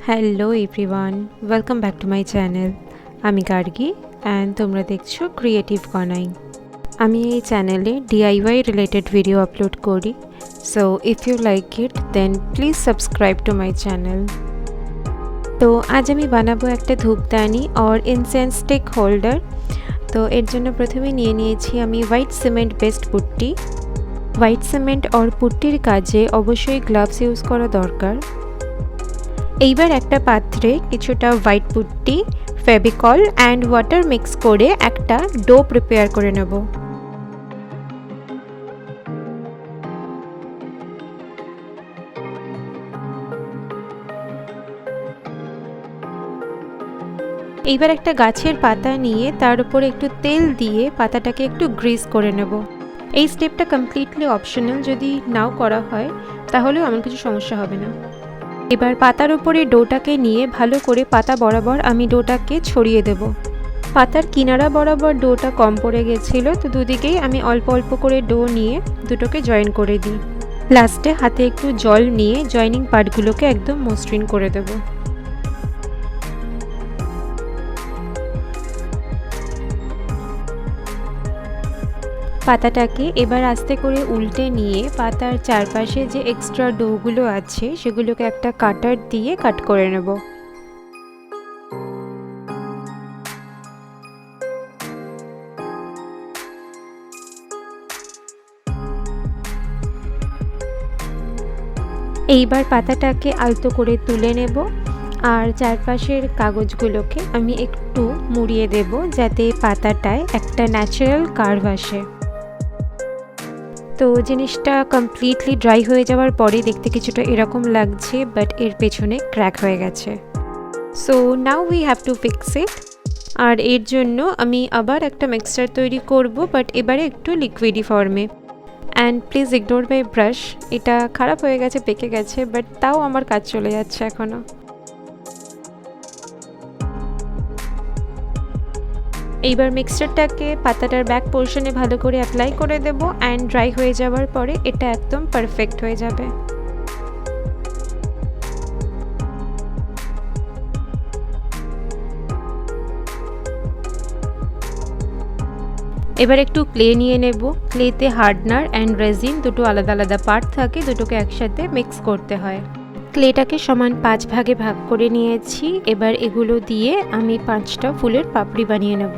Hello everyone, welcome back to my channel. আমি Gargi and তোমরা দেখছো ক্রিয়েটিভ গনাই। আমি এই চ্যানেলে DIY রিলেটেড ভিডিও আপলোড করি। So if you like it then please subscribe to my channel. তো আজ আমি বানাবো একটা ধূপদানি और ইনসেন্স স্টিক হোল্ডার। তো এর জন্য প্রথমে নিয়ে নিয়েছি আমি white cement based putty. White cement और পুট্টির কাজে অবশ্যই গ্লাভস ইউজ করা দরকার। এইবার একটা পাত্রে কিছুটা white putty, Fevicol and water mix করে একটা ডো প্রিপেয়ার করে নেব। এইবার একটা গাছের পাতা নিয়ে তার উপরে একটু তেল দিয়ে পাতাটাকে একটু গ্রিস করে নেব। এই স্টেপটা কমপ্লিটলি অপশনাল, যদি নাও করা হয় তাহলেও আমার কিছু সমস্যা হবে না। এবার পাতার উপরে ডোটাকে নিয়ে ভালো করে পাতা বরাবর আমি ডোটাকে ছড়িয়ে দেব। পাতার কিনারা বরাবর ডোটা কম পড়ে গেছিল, তো দুদিকেই আমি অল্প অল্প করে ডো নিয়ে দুটোকে জয়েন করে দিই। লাস্টে হাতে একটু জল নিয়ে জয়েনিং পার্টগুলোকে একদম মসৃণ করে দেব। পাতাটাকে এবার আস্তে করে উল্টে নিয়ে পাতার চারপাশে যে এক্সট্রা ডোগুলো আছে সেগুলোকে একটা কাটার দিয়ে কাট করে নেব। এইবার পাতাটাকে আলতো করে তুলে নেব আর চারপাশের কাগজগুলোকে আমি একটু মুড়িয়ে দেব যাতে পাতাটায় একটা ন্যাচারাল কার্ভ আসে। তো জিনিসটা কমপ্লিটলি ড্রাই হয়ে যাওয়ার পরে দেখতে কিছুটা এরকম লাগছে, বাট এর পেছনে ক্র্যাক হয়ে গেছে। So now we have to fix it. আর এর জন্য আমি আবার একটা মিক্সচার তৈরি করব, বাট এবারে একটু লিকুইডি ফর্মে। And please ignore my brush, এটা খারাপ হয়ে গেছে, পেকে গেছে, বাট তাও আমার কাজ চলে যাচ্ছে এখনও। এইবার মিক্সচারটাকে পাতাটার ব্যাক পোর্শনে ভালো করে অ্যাপ্লাই করে দেব অ্যান্ড ড্রাই হয়ে যাওয়ার পরে এটা একদম পারফেক্ট হয়ে যাবে। এবার একটু ক্লে নিয়ে নেব। ক্লেতে হার্ডনার অ্যান্ড রেজিন দুটো আলাদা আলাদা পার্ট থাকে, দুটোকে একসাথে মিক্স করতে হয়। ক্লেটাকে সমান 5 ভাগে ভাগ করে নিয়েছি। এবার এগুলো দিয়ে আমি 5টা ফুলের পাপড়ি বানিয়ে নেব।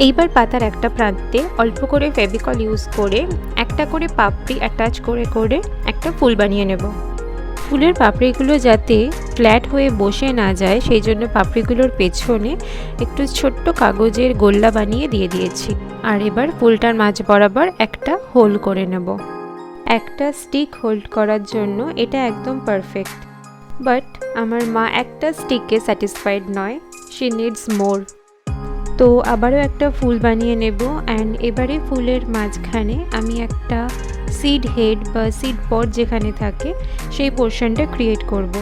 এইবার পাতার একটা প্রান্তে অল্প করে ফেভিকল ইউজ করে একটা করে পাপড়ি অ্যাটাচ করে করে একটা ফুল বানিয়ে নেব। ফুলের পাপড়িগুলো যাতে ফ্ল্যাট হয়ে বসে না যায় সেই জন্য পাপড়িগুলোর পেছনে একটু ছোট্ট কাগজের গোল্লা বানিয়ে দিয়ে দিয়েছি। আর এবার ফুলটার মাঝ বরাবর একটা হোল করে নেব। একটা স্টিক হোল্ড করার জন্য এটা একদম পারফেক্ট, বাট আমার মা একটা স্টিকে স্যাটিসফাইড নয়, শি নিডস মোর। তো আবারও একটা ফুল বানিয়ে নেব অ্যান্ড এবারে ফুলের মাঝখানে আমি একটা সিড হেড বা সিড পট যেখানে থাকে সেই পোর্শনটা ক্রিয়েট করব।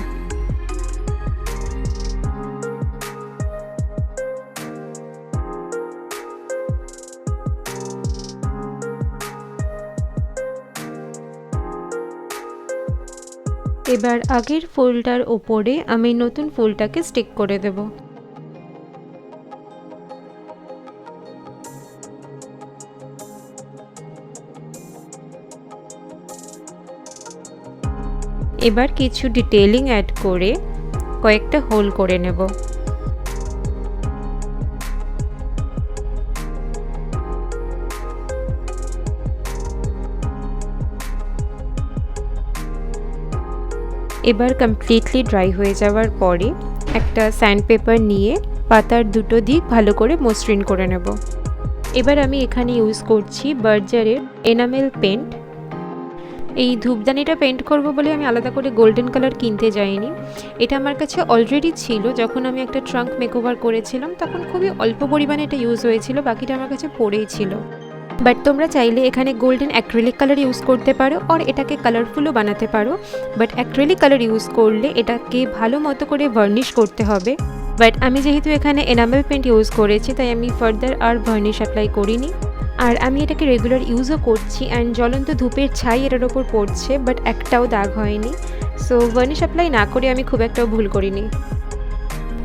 এবার আগের ফুলটার ওপরে আমি নতুন ফুলটাকে স্টিক করে দেব। এবার কিছু ডিটেইলিং অ্যাড করে কয়েকটা হোল করে নেব। এবার কমপ্লিটলি ড্রাই হয়ে যাওয়ার পরে একটা স্যান্ড পেপার নিয়ে পাতার দুটো দিক ভালো করে মসৃণ করে নেব। এবার আমি এখানে ইউজ করছি বার্জারের এনামেল পেন্ট। এই ধূপদানিটা পেন্ট করব বলে আমি আলাদা করে গোল্ডেন কালার কিনতে যাইনি। এটা আমার কাছে অলরেডি ছিল, যখন আমি একটা ট্রাঙ্ক মেকওভার করেছিলাম তখন খুবই অল্প পরিমাণে এটা ইউজ হয়েছিল, বাকিটা আমার কাছে পড়েই ছিল। বাট তোমরা চাইলে এখানে গোল্ডেন অ্যাক্রিলিক কালার ইউজ করতে পারো আর এটাকে কালারফুলও বানাতে পারো। বাট অ্যাক্রিলিক কালার ইউজ করলে এটাকে ভালো মতো করে ভার্নিশ করতে হবে। বাট আমি যেহেতু এখানে এনামেল পেন্ট ইউজ করেছি তাই আমি ফার্দার আর ভার্নিশ অ্যাপ্লাই করিনি। আর আমি এটাকে রেগুলার ইউজও করছি অ্যান্ড জ্বলন্ত ধূপের ছাই এটার ওপর পড়ছে, বাট একটাও দাগ হয়নি। সো ভার্নিশ অ্যাপ্লাই না করে আমি খুব একটাও ভুল করিনি।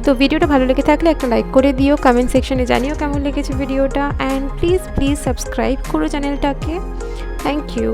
তো ভিডিওটা ভালো লেগে থাকলে একটা লাইক করে দিও, কমেন্ট সেকশনে জানিও কেমন লেগেছে ভিডিওটা, অ্যান্ড প্লিজ সাবস্ক্রাইব করো চ্যানেলটাকে। Thank you.